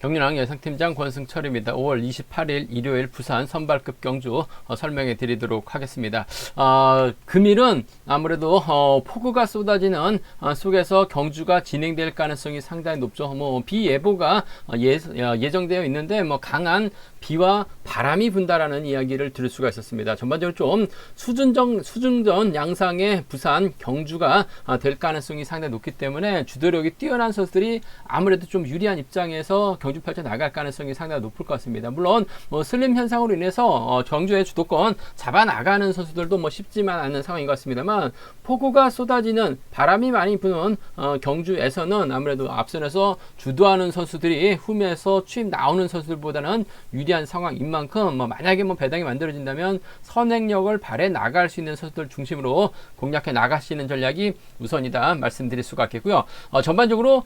경륜왕 예상팀장 권승철입니다. 5월 28일 일요일 부산 선발급 경주 설명해 드리도록 하겠습니다. 금일은 아무래도 폭우가 쏟아지는 속에서 경주가 진행될 가능성이 상당히 높죠. 비 예보가 예정되어 있는데 강한 비와 바람이 분다라는 이야기를 들을 수가 있었습니다. 전반적으로 좀 수중전 양상의 부산 경주가 될 가능성이 상당히 높기 때문에 주도력이 뛰어난 선수들이 아무래도 좀 유리한 입장에서 경주 펼쳐 나갈 가능성이 상당히 높을 것 같습니다. 물론 슬림 현상으로 인해서 경주의 주도권 잡아 나가는 선수들도 쉽지만 않은 상황인 것 같습니다만, 폭우가 쏟아지는 바람이 많이 부는 경주에서는 아무래도 앞선에서 주도하는 선수들이 흠에서 추입 나오는 선수들보다는 유리한 상황인 만큼 만약에 배당이 만들어진다면 선행력을 발해 나갈 수 있는 선수들 중심으로 공략해 나갈 수 있는 전략이 우선이다 말씀드릴 수가 있겠고요. 전반적으로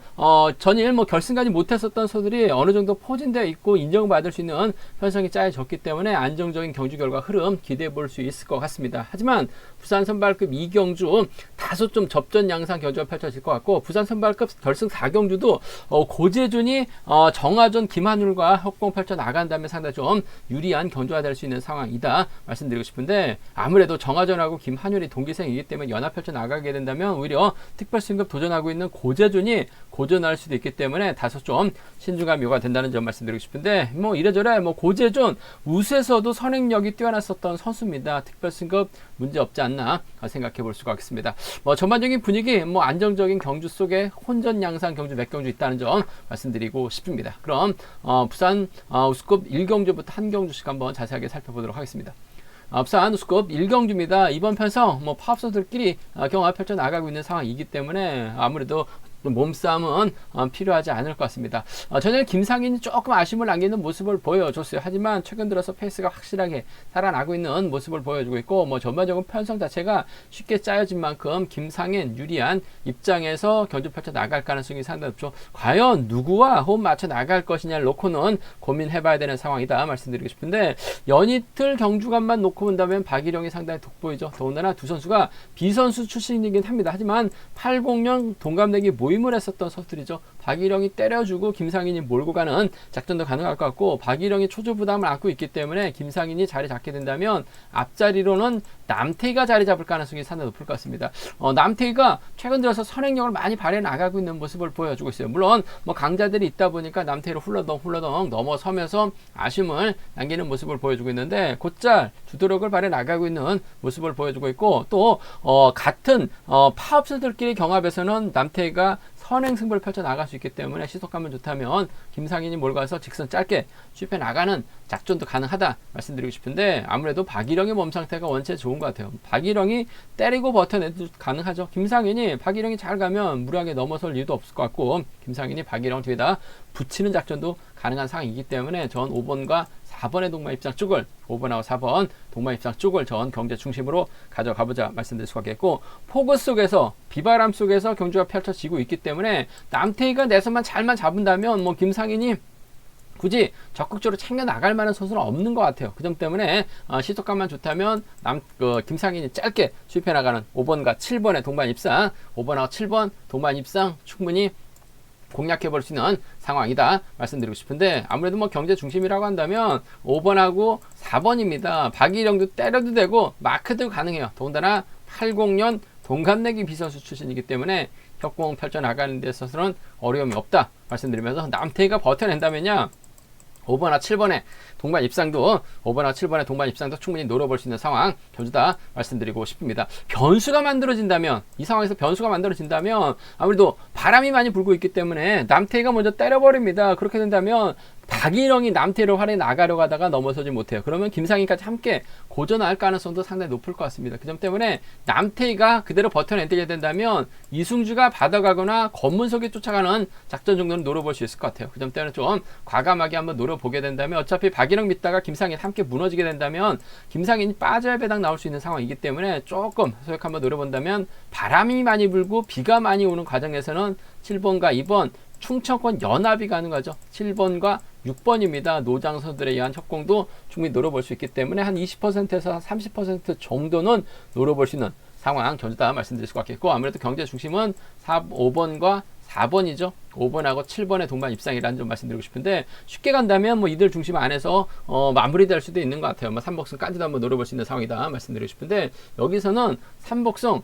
전일 결승까지 못했었던 선수들이 어느 정도 포진되어 있고 인정받을 수 있는 편성이 짜여졌기 때문에 안정적인 경주 결과 흐름 기대해 볼 수 있을 것 같습니다. 하지만 부산 선발급 2경주 다소 좀 접전 양상 경주가 펼쳐질 것 같고, 부산 선발급 결승 4경주도 고재준이 정하전 김한울과 협공 펼쳐 나간다면 상당히 좀 유리한 경주가 될 수 있는 상황이다 말씀드리고 싶은데, 아무래도 정하전하고 김한울이 동기생이기 때문에 연합 펼쳐 나가게 된다면 오히려 특별 승급 도전하고 있는 고재준이 고전할 수도 있기 때문에 다소 좀 신중함이 요구된다는 점 말씀드리고 싶은데, 이래저래 고재준 우수에서도 선행력이 뛰어났었던 선수입니다. 특별 승급 문제 없지 않나 생각해 볼 수가 있습니다. 전반적인 분위기 안정적인 경주 속에 혼전 양상 경주 몇 경주 있다는 점 말씀드리고 싶습니다. 그럼 부산 우수급 1경주부터 한 경주씩 한번 자세하게 살펴보도록 하겠습니다. 부산 우수급 1경주입니다. 이번 편성 파업선수들끼리 경합 펼쳐 나가고 있는 상황이기 때문에 아무래도 몸싸움은 필요하지 않을 것 같습니다. 전에 김상인이 조금 아쉬움을 남기는 모습을 보여줬어요. 하지만 최근 들어서 페이스가 확실하게 살아나고 있는 모습을 보여주고 있고, 전반적인 편성 자체가 쉽게 짜여진 만큼 김상인 유리한 입장에서 경주 펼쳐 나갈 가능성이 상당히 높죠. 과연 누구와 호흡 맞춰 나갈 것이냐를 놓고는 고민해봐야 되는 상황이다 말씀드리고 싶은데, 연이틀 경주간만 놓고 본다면 박일영이 상당히 돋보이죠. 더군다나 두 선수가 비선수 출신이긴 합니다. 하지만 80년 동갑내기 모임을 했었던 선수들이죠. 박일영이 때려주고 김상인이 몰고 가는 작전도 가능할 것 같고, 박일영이 초조 부담을 안고 있기 때문에 김상인이 자리 잡게 된다면 앞자리로는 남태희가 자리 잡을 가능성이 상당히 높을 것 같습니다. 남태희가 최근 들어서 선행력을 많이 발휘해 나가고 있는 모습을 보여주고 있어요. 물론 강자들이 있다 보니까 남태희를 훌러덩 넘어서면서 아쉬움을 남기는 모습을 보여주고 있는데, 곧잘 주도력을 발휘해 나가고 있는 모습을 보여주고 있고, 또 같은 파업수들끼리 경합에서는 남태희가 선행 승부를 펼쳐 나갈 수 있기 때문에 시속감은 좋다면 김상인이 몰가서 직선 짧게 슈입해 나가는 작전도 가능하다 말씀드리고 싶은데, 아무래도 박일영의 몸 상태가 원체 좋은 것 같아요. 박일영이 때리고 버텨내도 가능하죠. 김상인이 박일영이 잘 가면 무리하게 넘어설 이유도 없을 것 같고, 김상인이 박일영 뒤에다 붙이는 작전도 가능한 상황이기 때문에 전 5번과 4번의 동반 입장 쪽을, 5번하고 4번 동반 입장 쪽을 전 경제 중심으로 가져가보자 말씀드릴 수가 있겠고, 폭우 속에서 비바람 속에서 경주가 펼쳐지고 있기 때문에 남태희가 내선만 잘만 잡은다면 김상인이 굳이 적극적으로 챙겨 나갈 만한 선수는 없는 것 같아요. 그 점 때문에 시속감만 좋다면 김상인이 짧게 수입해 나가는 5번과 7번의 동반 입상, 5번하고 7번 동반 입상 충분히 공략해 볼 수 있는 상황이다 말씀드리고 싶은데, 아무래도 경제 중심이라고 한다면 5번하고 4번입니다. 박일영도 때려도 되고 마크도 가능해요. 더군다나 80년 동갑내기 비선수 출신이기 때문에 협공 펼쳐 나가는 데 있어서는 어려움이 없다 말씀드리면서, 남태희가 버텨낸다면요 5번과 7번의 동반 입상도, 5번과 7번의 동반 입상도 충분히 노려볼 수 있는 상황 경주다 말씀드리고 싶습니다. 변수가 만들어진다면, 이 상황에서 변수가 만들어진다면 아무래도 바람이 많이 불고 있기 때문에 남태희가 먼저 때려버립니다. 그렇게 된다면 박일영이 남태희를 활에 나가려고 하다가 넘어서지 못해요. 그러면 김상인까지 함께 고전할 가능성도 상당히 높을 것 같습니다. 그 점 때문에 남태희가 그대로 버텨내게 된다면 이승주가 받아가거나 권문석이 쫓아가는 작전 정도는 노려볼 수 있을 것 같아요. 그 점 때문에 좀 과감하게 한번 노려보게 된다면, 어차피 박일영 믿다가 김상인 함께 무너지게 된다면 김상인이 빠져야 배당 나올 수 있는 상황이기 때문에 조금 소액 한번 노려본다면, 바람이 많이 불고 비가 많이 오는 과정에서는 7번과 2번 충청권 연합이 가능하죠. 7번과 6번입니다. 노장 선수들에 의한 협공도 충분히 노려볼 수 있기 때문에 한 20%에서 30% 정도는 노려볼 수 있는 상황 경주다 말씀드릴 수가 있겠고, 아무래도 경제 중심은 5번과 4번이죠. 5번하고 7번의 동반 입상이라는 점 말씀드리고 싶은데, 쉽게 간다면 뭐 이들 중심 안에서 마무리될 수도 있는 것 같아요. 뭐 3복승까지도 한번 노려볼 수 있는 상황이다 말씀드리고 싶은데, 여기서는 3복승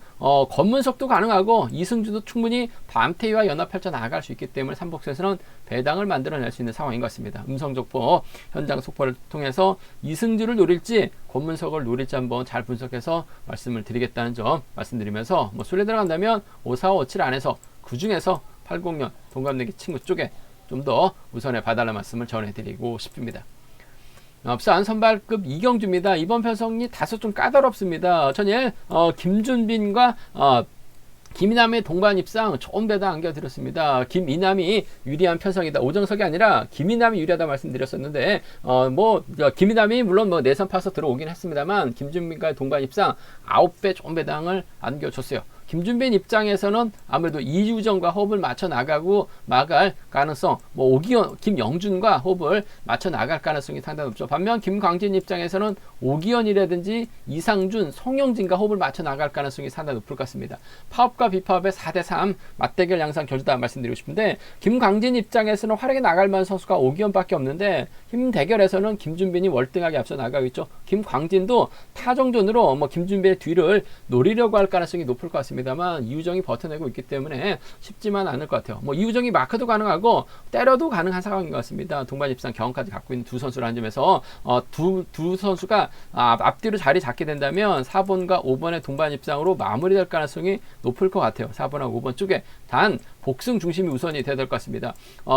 검문석도 가능하고 이승주도 충분히 밤태희와 연합 펼쳐 나갈 수 있기 때문에 3복승에서는 배당을 만들어낼 수 있는 상황인 것 같습니다. 음성족보 현장 속보를 통해서 이승주를 노릴지 권문석을 노릴지 한번 잘 분석해서 말씀을 드리겠다는 점 말씀드리면서, 뭐 술에 들어간다면 5, 4, 5, 7 안에서 그 중에서 80년 동갑내기 친구 쪽에 좀 더 우선에 봐달라는 말씀을 전해드리고 싶습니다. 부산 선발급 이경주입니다. 이번 편성이 다소 좀 까다롭습니다. 전일 김준빈과 김이남의 동반 입상 좋은 배당 안겨드렸습니다. 김이남이 유리한 편성이다. 오정석이 아니라 김이남이 유리하다 말씀드렸었는데, 김이남이 물론 뭐 내선 파서 들어오긴 했습니다만, 김준빈과의 동반 입상 9배 좋은 배당을 안겨줬어요. 김준빈 입장에서는 아무래도 이유정과 호흡을 맞춰 나가고 나갈 가능성, 뭐 오기현, 김영준과 호흡을 맞춰 나갈 가능성이 상당히 높죠. 반면 김광진 입장에서는 오기현이라든지 이상준, 송영진과 호흡을 맞춰 나갈 가능성이 상당히 높을 것 같습니다. 파업과 비파업의 4대3 맞대결 양상 겨주다 말씀드리고 싶은데, 김광진 입장에서는 활약에 나갈 만한 선수가 오기현밖에 없는데, 힘 대결에서는 김준빈이 월등하게 앞서 나가고 있죠. 김광진도 타정전으로 뭐 김준빈의 뒤를 노리려고 할 가능성이 높을 것 같습니다. 다만 이우정이 버텨내고 있기 때문에 쉽지만 않을 것 같아요. 뭐 이우정이 마크도 가능하고 때려도 가능한 상황인 것 같습니다. 동반 입상 경험까지 갖고 있는 두 선수라는 점에서 두 선수가 앞뒤로 자리 잡게 된다면 4번과 5번의 동반 입상으로 마무리될 가능성이 높을 것 같아요. 4번하고 5번 쪽에 단 복승 중심이 우선이 돼야 될 것 같습니다.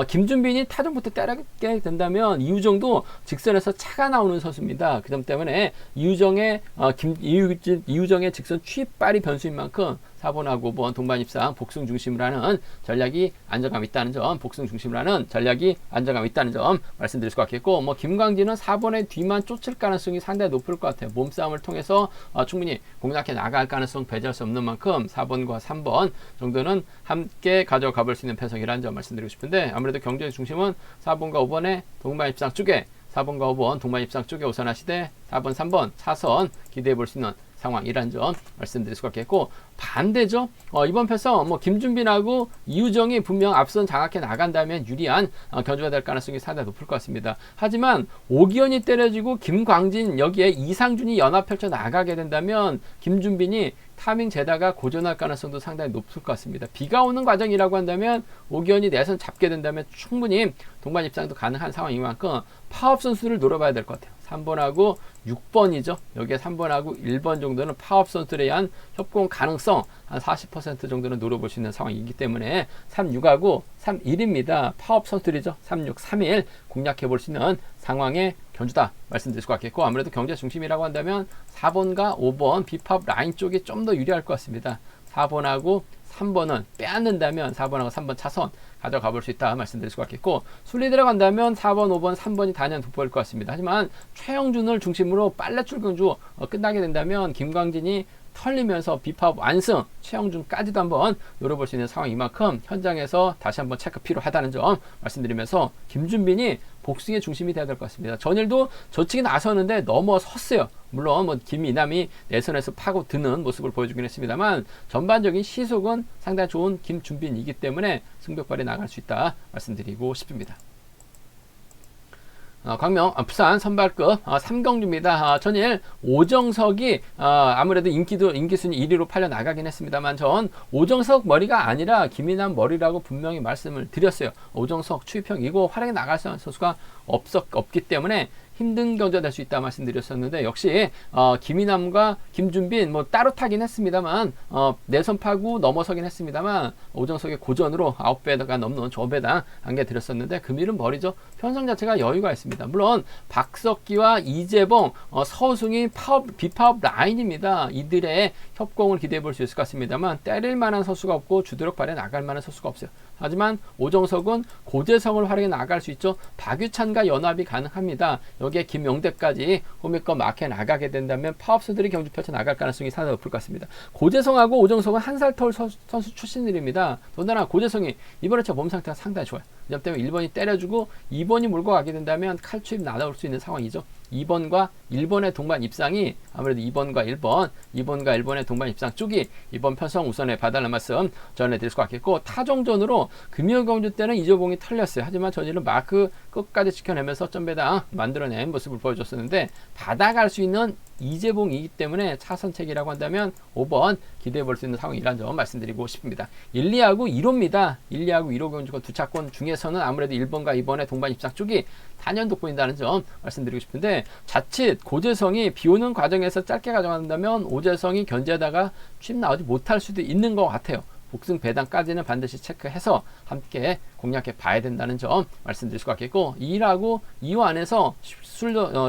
김준빈이 타점부터 때리게 된다면 이우정도 직선에서 차가 나오는 선수입니다. 그 점 때문에 이우정의 직선 취입발이 변수인 만큼 4번하고 5번 동반 입상 복승 중심으로 하는 전략이 안정감 있다는 점, 복승 중심으로 하는 전략이 안정감 있다는 점 말씀드릴 수가 있겠고, 뭐 김광진은 4번의 뒤만 쫓을 가능성이 상당히 높을 것 같아요. 몸싸움을 통해서 충분히 공략해 나갈 가능성 배제할 수 없는 만큼 4번과 3번 정도는 함께 가져가 볼 수 있는 편성이라는 점 말씀드리고 싶은데, 아무래도 경쟁의 중심은 4번과 5번의 동반 입상 쪽에 4번과 5번 동반 입상 쪽에 우선하시되 4번, 3번 차선 기대해 볼 수 있는 상황이란 점 말씀드릴 수가 있겠고, 반대죠. 이번 편성 뭐 김준빈하고 이우정이 분명 앞선 장악해 나간다면 유리한 견주가 될 가능성이 상당히 높을 것 같습니다. 하지만 오기현이 때려지고 김광진 여기에 이상준이 연합 펼쳐 나가게 된다면 김준빈이 타밍 재다가 고전할 가능성도 상당히 높을 것 같습니다. 비가 오는 과정이라고 한다면 오기현이 내선 잡게 된다면 충분히 동반 입상도 가능한 상황인 만큼 파업 선수를 노려봐야 될 것 같아요. 3번하고 6번이죠. 여기에 3번하고 1번 정도는 파업 선수들에 의한 협공 가능성 한 40% 정도는 노려볼 수 있는 상황이기 때문에 36하고 31입니다. 파업 선수들이죠. 36, 31 공략해 볼 수 있는 상황의 견주다 말씀드릴 수가 있겠고, 아무래도 경제 중심이라고 한다면 4번과 5번 비파업 라인 쪽이 좀 더 유리할 것 같습니다. 4번하고 3번은 빼앗는다면 4번하고 3번 차선 가져가 볼 수 있다 말씀드릴 수가 있겠고, 순위 들어간다면 4번, 5번, 3번이 단연 돋보일 것 같습니다. 하지만 최영준을 중심으로 빨래 출근주 끝나게 된다면 김광진이 털리면서 비파업 완승, 최영준까지도 한번 노려볼 수 있는 상황인 만큼 현장에서 다시 한번 체크 필요하다는 점 말씀드리면서, 김준빈이 복싱의 중심이 되어야 될 것 같습니다. 전일도 저측에 나서는데 넘어섰어요. 물론 뭐 김이남이 내선에서 파고 드는 모습을 보여주긴 했습니다만 전반적인 시속은 상당히 좋은 김준빈이기 때문에 승벽발이 나갈 수 있다 말씀드리고 싶습니다. 광명 부산 선발급 3경주입니다. 전일 오정석이 아무래도 인기순위 1위로 팔려 나가긴 했습니다만, 전 오정석 머리가 아니라 김이남 머리라고 분명히 말씀을 드렸어요. 오정석 추입형이고 활약에 나갈 선수가 없기 때문에 힘든 경주가 될 수 있다 말씀드렸었는데, 역시 김이남과 김준빈 뭐 따로 타긴 했습니다만 내선 파고 넘어서긴 했습니다만 오정석의 고전으로 9배가 넘는 조배당 안겨드렸었는데, 금일은 머리죠. 편성 자체가 여유가 있습니다. 물론 박석기와 이재봉, 서우승이 비파업 라인입니다. 이들의 협공을 기대해 볼 수 있을 것 같습니다만 때릴 만한 선수가 없고 주도력 발에 나갈 만한 선수가 없어요. 하지만 오정석은 고재성을 활용해 나갈 수 있죠. 박유찬과 연합이 가능합니다. 여기에 김용대까지 호밀권 마크에 나가게 된다면 파업수들이 경주 펼쳐 나갈 가능성이 상당히 높을 것 같습니다. 고재성하고 오정석은 한 살 터울 선수 출신들입니다. 더군다나 고재성이 이번에 몸 상태가 상당히 좋아요. 이 점 때문에 1번이 때려주고 2번이 몰고 가게 된다면 칼 추입 나올 수 있는 상황이죠. 2번과 1번의 동반 입상이 아무래도 2번과 1번의 동반 입상 쪽이 이번 편성 우선에 봐달라는 말씀 전해드릴 수 같겠고, 타종전으로 금요경주 때는 이재봉이 털렸어요. 하지만 저지는 마크 끝까지 지켜내면서 점배당 만들어낸 모습을 보여줬었는데, 받아갈 수 있는 이재봉이기 때문에 차선책이라고 한다면 5번 기대해 볼 수 있는 상황이라는 점 말씀드리고 싶습니다. 1, 2하고 1호입니다. 1, 2하고 1호 경주권 두 차권 중에서는 아무래도 1번과 2번의 동반 입상 쪽이 단연독 보인다는 점 말씀드리고 싶은데, 자칫 고재성이 비오는 과정에서 짧게 가져간다면 오재성이 견제하다가 취임 나오지 못할 수도 있는 것 같아요. 복승 배당까지는 반드시 체크해서 함께 공략해 봐야 된다는 점 말씀드릴 수가 있겠고, 2하고 2호 안에서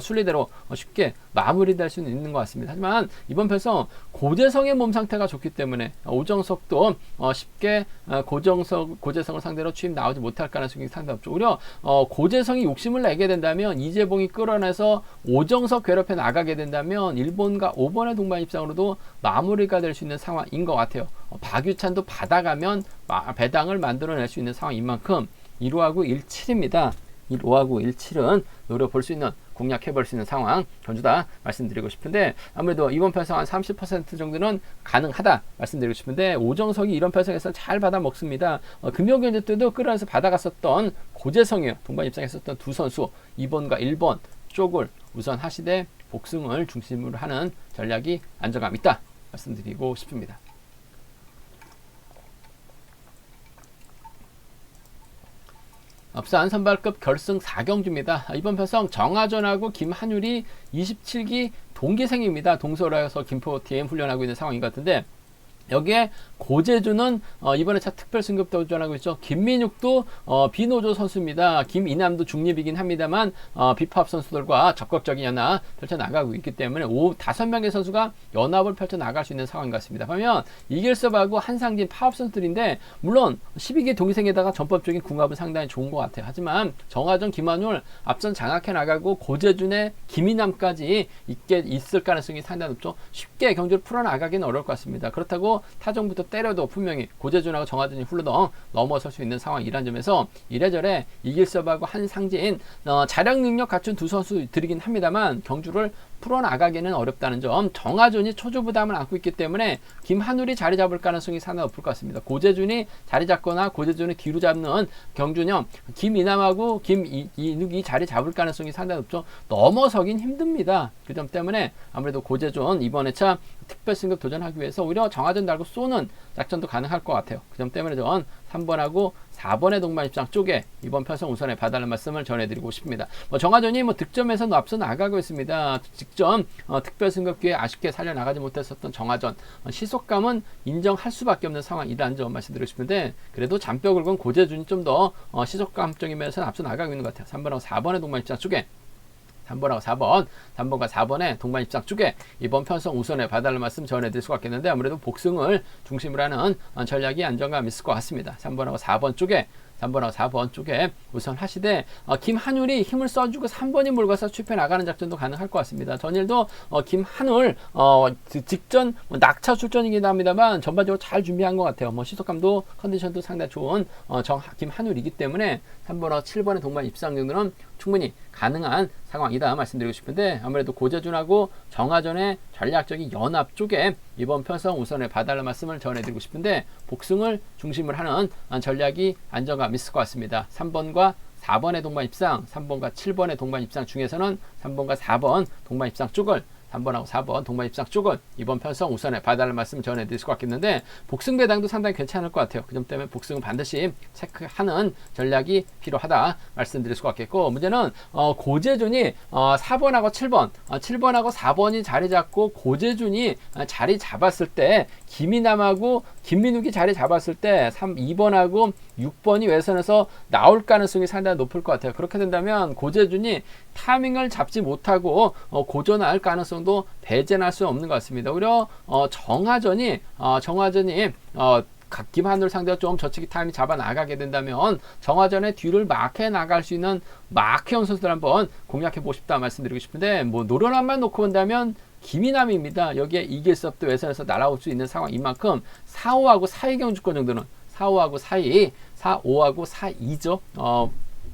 순리대로 쉽게 마무리될 수는 있는 것 같습니다. 하지만 이번 편성 고재성의 몸 상태가 좋기 때문에 오정석도 쉽게 고재성을 상대로 취임 나오지 못할 가능성이 상당히 없죠. 오히려 고재성이 욕심을 내게 된다면, 이재봉이 끌어내서 오정석 괴롭혀 나가게 된다면 1번과 5번의 동반 입장으로도 마무리가 될 수 있는 상황인 것 같아요. 박유찬도 받아가면 배당을 만들어낼 수 있는 상황인 만큼 1호하고 17입니다. 1호하고 17은 노려볼 수 있는, 공략해볼 수 있는 상황 전주다 말씀드리고 싶은데, 아무래도 이번 편성 한 30% 정도는 가능하다 말씀드리고 싶은데, 오정석이 이런 편성에서 잘 받아 먹습니다. 금요경주 때도 끌어내서 받아갔었던 고재성이요, 동반 입장했었던 두 선수 2번과 1번 쪽을 우선 하시되 복승을 중심으로 하는 전략이 안정감 있다 말씀드리고 싶습니다. 업산 선발급 결승 4경주입니다. 이번 편성 정하전하고 김한율이 27기 동기생입니다. 동서울에서 김포팀 훈련하고 있는 상황인 것 같은데, 여기에 고재주는 이번에 차 특별 승급 도전하고 있죠. 김민욱도 비노조 선수입니다. 김이남도 중립이긴 합니다만 비파업 선수들과 적극적인 연합 펼쳐나가고 있기 때문에 5명의 선수가 연합을 펼쳐나갈 수 있는 상황인 것 같습니다. 그러면 이길섭하고 한상진 파업 선수들인데, 물론 12기 동기생에다가 전법적인 궁합은 상당히 좋은 것 같아요. 하지만 정하전 김한율 앞선 장악해 나가고 고재준의 김이남까지 있을 가능성이 상당히 높죠. 쉽게 경주를 풀어나가기는 어려울 것 같습니다. 그렇다고 타종부터 때려도 분명히 고재준하고 정하준이 훌러덩 넘어설 수 있는 상황이라는 점에서 이래저래 이길섭하고 한상진 자력 능력 갖춘 두 선수들이긴 합니다만 경주를 풀어나가기는 어렵다는 점, 정하준이 초조 부담을 안고 있기 때문에 김한울이 자리 잡을 가능성이 상당히 높을 것 같습니다. 고재준이 자리 잡거나 고재준이 뒤로 잡는 경주는 김이남하고 김이욱이 자리 잡을 가능성이 상당히 높죠. 넘어서긴 힘듭니다. 그 점 때문에 아무래도 고재준 이번 회차 특별 승급 도전하기 위해서 오히려 정하준 달고 쏘는 작전도 가능할 것 같아요. 그 점 때문에 전 3번하고 4번의 동반 입장 쪽에 이번 편성 우선에 봐달라는 말씀을 전해드리고 싶습니다. 정하준이 득점에서 앞서 나가고 있습니다. 직전 특별 승급 기회에 아쉽게 살려나가지 못했었던 정하준, 시속감은 인정할 수밖에 없는 상황이라는 점 말씀드리고 싶은데, 그래도 잔뼈 굵은 고재준이 좀 더 시속감적인 면에서 앞서 나가고 있는 것 같아요. 3번하고 4번의 동반 입장 쪽에 3번하고 4번, 3번과 4번의 동반 입장 쪽에 이번 편성 우선에 봐달라는 말씀 전해드릴 수가 있겠는데, 아무래도 복승을 중심으로 하는 전략이 안정감 있을 것 같습니다. 3번하고 4번 쪽에 3번하고 4번 쪽에 우선 하시되, 김한율이 힘을 써주고 3번이 몰고서 추입해 나가는 작전도 가능할 것 같습니다. 전일도 김한율 직전 낙차 출전이긴 합니다만 전반적으로 잘 준비한 것 같아요. 시속감도 컨디션도 상당히 좋은 김한율이기 때문에 3번하고 7번의 동반 입상 정도는 충분히 가능한 상황이다 말씀드리고 싶은데, 아무래도 고재준하고 정하전의 전략적인 연합 쪽에 이번 편성 우선에 봐달라는 말씀을 전해드리고 싶은데, 복승을 중심을 하는 전략이 안정감 있을 것 같습니다. 3번과 4번의 동반 입상, 3번과 7번의 동반 입상 중에서는 3번과 4번 동반 입상 쪽을 3번하고 4번 동반 입상 쪽은 이번 편성 우선에 봐달라는 말씀 전해드릴 수가 있겠는데, 복승 배당도 상당히 괜찮을 것 같아요. 그 점 때문에 복승은 반드시 체크하는 전략이 필요하다 말씀드릴 수가 있겠고, 문제는 고재준이 4번하고 7번, 7번하고 4번이 자리 잡고 고재준이 자리 잡았을 때, 김이남하고 김민욱이 자리 잡았을 때 2번하고 6번이 외선에서 나올 가능성이 상당히 높을 것 같아요. 그렇게 된다면 고재준이 타이밍을 잡지 못하고 고전할 가능성도 배제할 수 없는 것 같습니다. 오히려 정하전이 김한율 상대로 좀 저치기 타임이 잡아 나가게 된다면 정하전의 뒤를 마크해 나갈 수 있는 마크형 선수들 한번 공략해 보고 싶다 말씀드리고 싶은데, 노련함만 놓고 본다면 김이남입니다. 여기에 이길섭도 외선에서 날아올 수 있는 상황인 만큼 4, 5하고 4위 경주권 정도는 4, 5하고 4위, 4, 5하고 4, 2죠.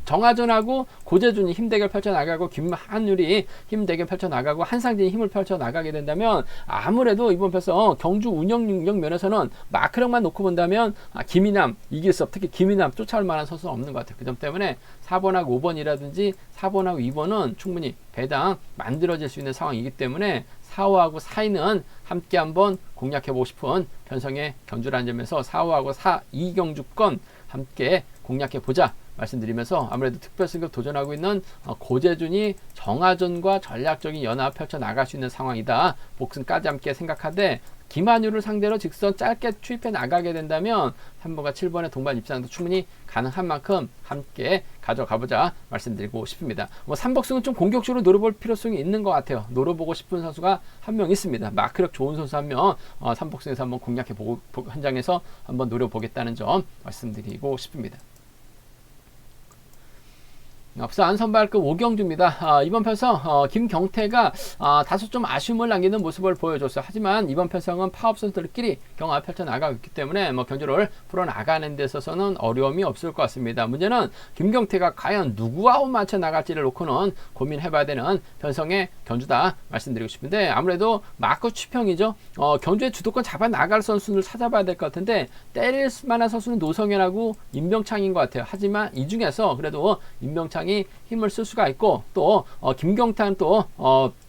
정하전하고 고재준이 힘대결 펼쳐나가고 김한율이 힘대결 펼쳐나가고 한상진이 힘을 펼쳐나가게 된다면 아무래도 이번 편성 경주 운영 능력 면에서는 마크력만 놓고 본다면 김이남 이길 수 없, 특히 김이남 쫓아올 만한 선수는 없는 것 같아요. 그 점 때문에 4번하고 5번이라든지 4번하고 2번은 충분히 배당 만들어질 수 있는 상황이기 때문에 4호하고 4위는 함께 한번 공략해보고 싶은 편성의 경주라는 점에서 4호하고 4, 2경주권 함께 공략해보자 말씀드리면서 아무래도 특별승급 도전하고 있는 고재준이 정하전과 전략적인 연합 펼쳐나갈 수 있는 상황이다. 복승까지 함께 생각하되 김한율을 상대로 직선 짧게 투입해 나가게 된다면 3번과 7번의 동반 입장도 충분히 가능한 만큼 함께 가져가보자 말씀드리고 싶습니다. 뭐 3복승은 좀 공격적으로 노려볼 필요성이 있는 것 같아요. 노려보고 싶은 선수가 한 명 있습니다. 마크력 좋은 선수 한 명 3복승에서 한번 공략해보고 현장에서 한번 노려보겠다는 점 말씀드리고 싶습니다. 앞서 안선발급 5경주입니다. 이번 편성 김경태가 다소 좀 아쉬움을 남기는 모습을 보여줬어요. 하지만 이번 편성은 파업 선수들끼리 경합 펼쳐나가고 있기 때문에 경주를 풀어나가는 데 있어서는 어려움이 없을 것 같습니다. 문제는 김경태가 과연 누구와 홈 맞춰 나갈지를 놓고는 고민해봐야 되는 편성의 경주다 말씀드리고 싶은데 아무래도 마크 추평이죠. 경주의 주도권 잡아 나갈 선수를 찾아봐야 될 것 같은데 때릴 만한 선수는 노성현하고 임병창인 것 같아요. 하지만 이 중에서 그래도 임병창 힘을 쓸 수가 있고 또 김경태는 또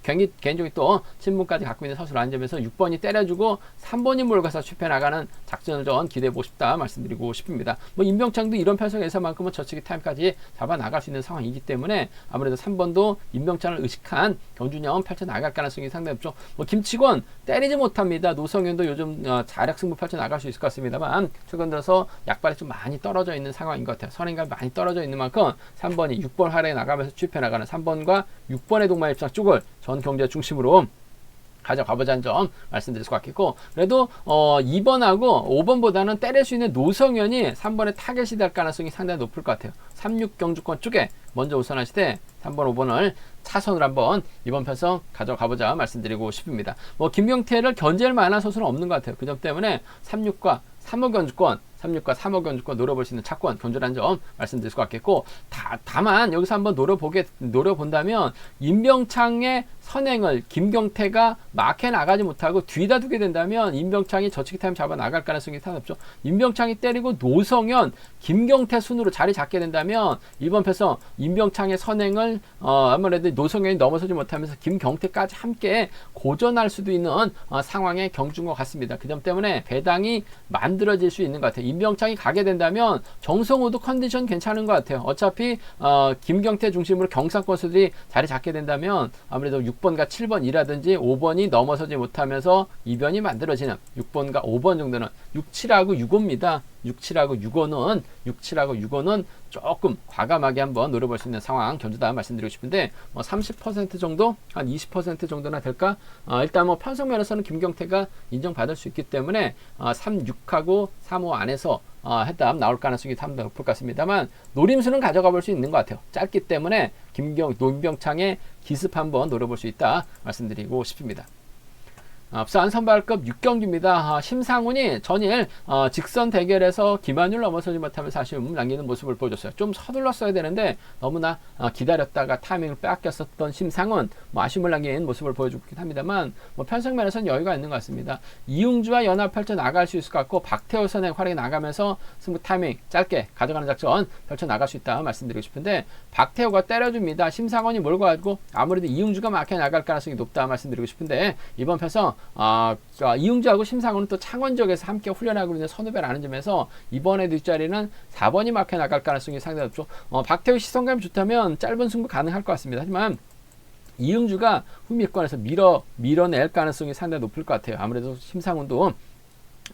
개인적인 또 친분까지 갖고 있는 선수를 앉으면서 6번이 때려주고 3번이 몰가서 슈페 나가는 작전을 좀 기대해보고 싶다 말씀드리고 싶습니다. 임병창도 이런 편성에서만큼은 저치기 타임까지 잡아 나갈 수 있는 상황이기 때문에 아무래도 3번도 임병창을 의식한 경주년 펼쳐 나갈 가능성이 상당히 높죠. 김치권 때리지 못합니다. 노성현도 요즘 자력 승부 펼쳐 나갈 수 있을 것 같습니다만 최근 들어서 약발이 좀 많이 떨어져 있는 상황인 것 같아요. 선행감이 많이 떨어져 있는 만큼 3번이 6번 활에 나가면서 슈페 나가는 3번과 6번의 동반 입장 쪽을 전 경제 중심으로 가져가보자는 점 말씀드릴 수 같겠고 그래도 2번하고 5번보다는 때릴 수 있는 노성현이 3번에 타겟이 될 가능성이 상당히 높을 것 같아요. 36 경주권 쪽에 먼저 우선하시되 3번, 5번을 차선으로 한번 이번 편성 가져가보자 말씀드리고 싶습니다. 김경태를 견제할 만한 선수는 없는 것 같아요. 그 점 때문에 36과 3호 경주권 36과 3호 경주권 노려볼 수 있는 차권 견주라는 점 말씀드릴 수 같겠고 다만 여기서 한번 노려본다면 임병창의 선행을 김경태가 막해 나가지 못하고 뒤다 두게 된다면 임병창이 저치기 타임 잡아 나갈 가능성이 상당히 높죠. 임병창이 때리고 노성현, 김경태 순으로 자리 잡게 된다면 이번 편성 임병창의 선행을 아무래도 노성현이 넘어서지 못하면서 김경태까지 함께 고전할 수도 있는 상황의 경주인 것 같습니다. 그 점 때문에 배당이 만들어질 수 있는 것 같아요. 임병창이 가게 된다면 정성호도 컨디션 괜찮은 것 같아요. 어차피 김경태 중심으로 경상권 수들이 자리 잡게 된다면 아무래도 6번과 7번이라든지 5번이 넘어서지 못하면서 이변이 만들어지는 6번과 5번 정도는 6, 7하고 6호입니다. 6, 7하고 6호는 조금 과감하게 한번 노려볼 수 있는 상황 견주다 말씀드리고 싶은데 30% 정도 한 20% 정도나 될까? 일단 편성 면에서는 김경태가 인정받을 수 있기 때문에 3, 6하고 3호 안에서 해답 나올 가능성이 상당히 높을 것 같습니다만 노림수는 가져가 볼 수 있는 것 같아요. 짧기 때문에 노임병창의 기습 한번 노려볼 수 있다 말씀드리고 싶습니다. 앞서 안선발급 6경주입니다. 심상훈이 전일 직선 대결에서 김한율 넘어서지 못하면서 아쉬움 남기는 모습을 보여줬어요. 좀 서둘렀어야 되는데 너무나 기다렸다가 타이밍을 빼앗겼었던 심상훈 아쉬움을 남기는 모습을 보여주긴 합니다만 편성면에서는 여유가 있는 것 같습니다. 이웅주와 연합 펼쳐 나갈 수 있을 것 같고 박태호 선의 활약이 나가면서 승부 타이밍 짧게 가져가는 작전 펼쳐 나갈 수 있다 말씀드리고 싶은데 박태호가 때려줍니다. 심상훈이 몰고 가지고 아무래도 이웅주가 막혀 나갈 가능성이 높다 말씀드리고 싶은데 이번 편성 이웅주하고 심상훈은 또 창원 지역에서 함께 훈련하고 있는 선후배라는 점에서 이번에 뒷자리는 4번이 막혀 나갈 가능성이 상당히 높죠. 박태호 시선감이 좋다면 짧은 승부 가능할 것 같습니다. 하지만 이웅주가 후미권에서 밀어낼 가능성이 상당히 높을 것 같아요. 아무래도 심상훈도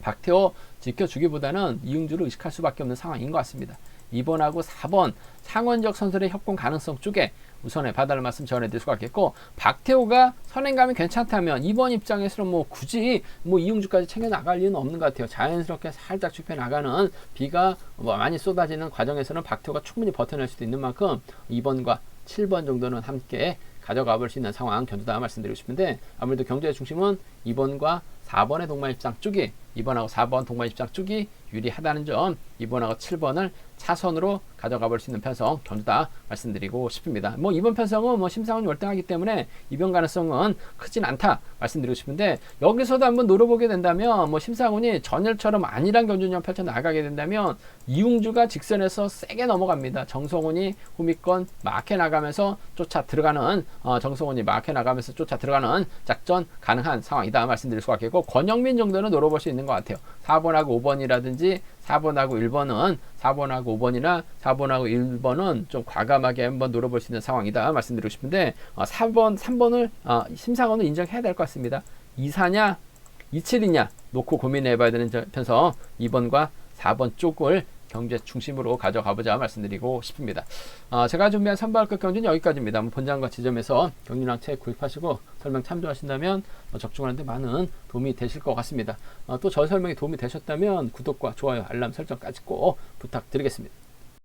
박태호 지켜주기보다는 이웅주를 의식할 수밖에 없는 상황인 것 같습니다. 2번하고 4번 창원적 선수들의 협공 가능성 쪽에 우선에 봐달라는 말씀 전해드릴 수가 있겠고 박태호가 선행감이 괜찮다면 2번 입장에서는 굳이 이용주까지 챙겨 나갈 이유는 없는 것 같아요. 자연스럽게 살짝 좁혀 나가는 비가 많이 쏟아지는 과정에서는 박태호가 충분히 버텨낼 수도 있는 만큼 2번과 7번 정도는 함께 가져가 볼 수 있는 상황 견주다 말씀드리고 싶은데 아무래도 경주의 중심은 2번과 4번의 동반 입장 쪽이 2번하고 4번 동반 입장 쪽이 유리하다는 점 2번하고 7번을 차선으로 가져가 볼 수 있는 편성 경주다 말씀드리고 싶습니다. 뭐 이번 편성은 뭐 심상훈이 월등하기 때문에 이변 가능성은 크진 않다 말씀드리고 싶은데, 여기서도 한번 노려보게 된다면 뭐 심상훈이 전일처럼 안일한 경주력 펼쳐 나가게 된다면 이웅주가 직선에서 세게 넘어갑니다. 정성훈이 후미권 막혀 나가면서 쫓아 들어가는 정성훈이 막혀 나가면서 쫓아 들어가는 작전 가능한 상황이다 말씀드릴 수가 있겠고, 권영민 정도는 노려볼 수 있는 것 같아요. 4번하고 5번이라든지 4번하고 1번은 4번하고 5번이나 4번하고 1번은 좀 과감하게 한번 노려볼 수 있는 상황이다 말씀드리고 싶은데, 4번, 3번을 심상원은 인정해야 될 것 같습니다. 2사냐 27이냐 놓고 고민해 봐야 되는 편성 2번과 4번 쪽을 경제 중심으로 가져가보자 말씀드리고 싶습니다. 제가 준비한 선발급 경주는 여기까지입니다. 본장과 지점에서 경륜랑 책 구입하시고 설명 참조하신다면 적중하는데 많은 도움이 되실 것 같습니다. 또 저 설명이 도움이 되셨다면 구독과 좋아요, 알람 설정까지 꼭 부탁드리겠습니다.